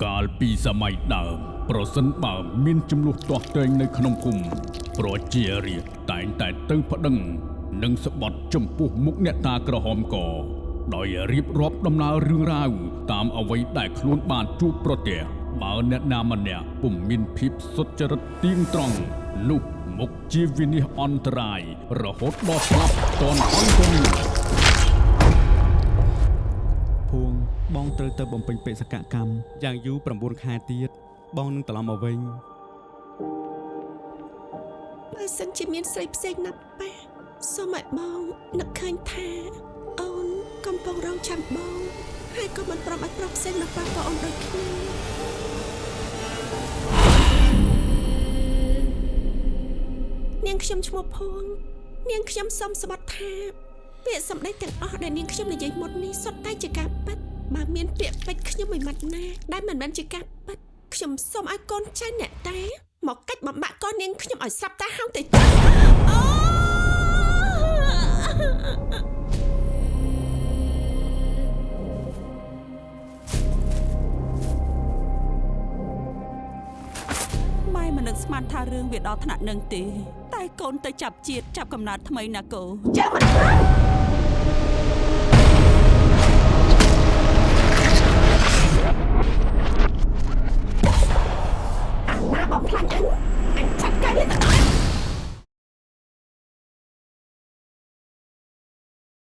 កាលពីសម័យដើមប្រសិនបើមានចំនួនទាស់ទែងនៅក្នុងភូមិប្រជារាស្ត្រតែងតែទៅប្តឹងនិងស្បត់ចំពោះមុខអ្នកតាក្រហមកដោយរៀបរាប់ដំណើររឿងរ៉ាវតាមអ្វីដែលខ្លួនបានជួបប្រទះបើអ្នកណាម្នាក់ពុំមានភាពសុចរិតទៀងត្រង់នោះមុខជាវិនិច្ឆ័យអន្តរាយរហូតដល់ស្លាប់តនអង្គនេះភួងបងត្រូវទៅបំពេញបេសកកម្មយ៉ាងយូរ9ខែទៀតបងនឹងត្រឡប់មកវិញបើសិនជាមានស្រីផ្សេងណាស់ប៉ះសូមឲ្យបងនឹកឃើញថាអូនកំពុងរងចាំបងហើយក៏មិនព្រមឲ្យប្រុសផ្សេងមកប៉ះក៏អូនដូចគ្នានាងខ្ញុំឈ្មោះភួងនាងខ្ញុំសូមស្បត់ថាពាក្យសម្ដីទាំងអស់ដែលនាងខ្ញុំនិយាយមុននេះសុទ្ធតែជាការពិតបើមានពាក្យពេចន៍ខ្ញុំមួយម៉ាត់ណាដែលមិនមែនជាការពិតខ្ញុំសូមឲ្យកូនចៅអ្នកតាមកកាច់បំបាក់កូននាងខ្ញុំឲ្យស្លាប់តែហោងទៅចាស់អូម៉ែមិននឹកស្មានថារឿងវាដល់ថ្នាក់នឹងទេតែកូនទៅចាប់ជាតិចាប់កំណើតថ្មីណាកូចាំមិន